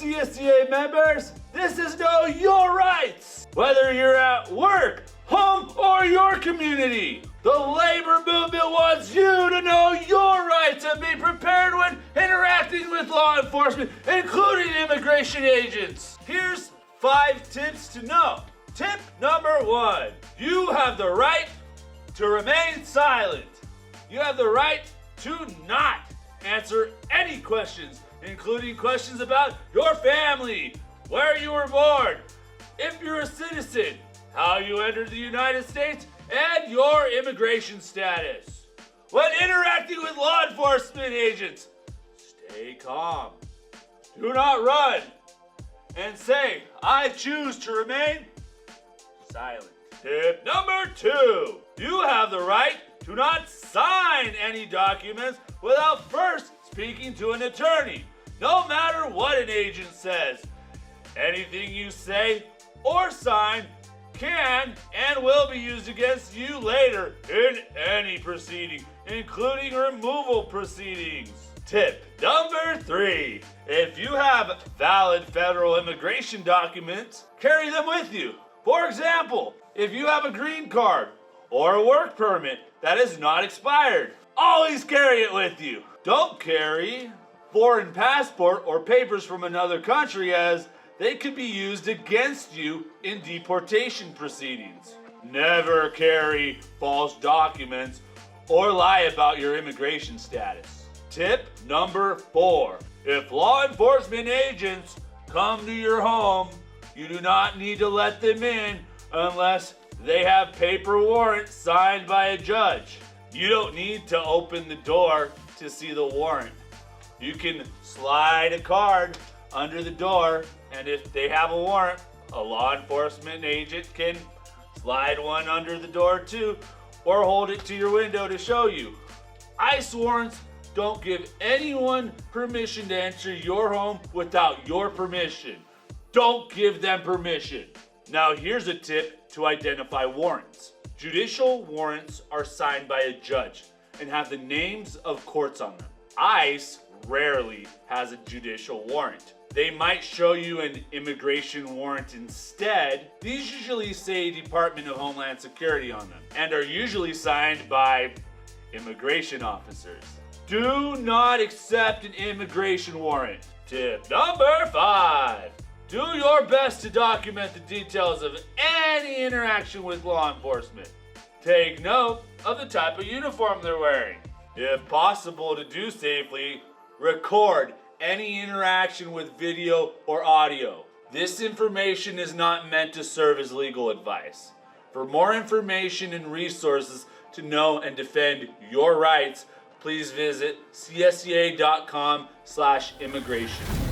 CSCA members, this is Know Your Rights. Whether you're at work, home, or your community, the labor movement wants you to know your rights and be prepared when interacting with law enforcement, including immigration agents. Here's 5 tips to know. Tip number 1, you have the right to remain silent. You have the right to not answer any questions, including questions about your family, where you were born, if you're a citizen, how you entered the United States, and your immigration status. When interacting with law enforcement agents, stay calm. Do not run. And say, I choose to remain silent. Tip number 2, you have the right to not sign any documents without first speaking to an attorney, no matter what an agent says. Anything you say or sign can and will be used against you later in any proceeding, including removal proceedings. Tip number 3, if you have valid federal immigration documents, carry them with you. For example, if you have a green card or a work permit that is not expired, always carry it with you. Don't carry foreign passport or papers from another country, as they could be used against you in deportation proceedings. Never carry false documents or lie about your immigration status. Tip number 4, if law enforcement agents come to your home, you do not need to let them in unless they have paper warrants signed by a judge. You don't need to open the door to see the warrant. You can slide a card under the door, and if they have a warrant, a law enforcement agent can slide one under the door too, or hold it to your window to show you. ICE warrants don't give anyone permission to enter your home without your permission. Don't give them permission. Now here's a tip to identify warrants. Judicial warrants are signed by a judge and have the names of courts on them. ICE rarely has a judicial warrant. They might show you an immigration warrant instead. These usually say Department of Homeland Security on them and are usually signed by immigration officers. Do not accept an immigration warrant. Tip number 5. Do your best to document the details of any interaction with law enforcement. Take note of the type of uniform they're wearing. If possible to do safely, record any interaction with video or audio. This information is not meant to serve as legal advice. For more information and resources to know and defend your rights, please visit csca.com/immigration.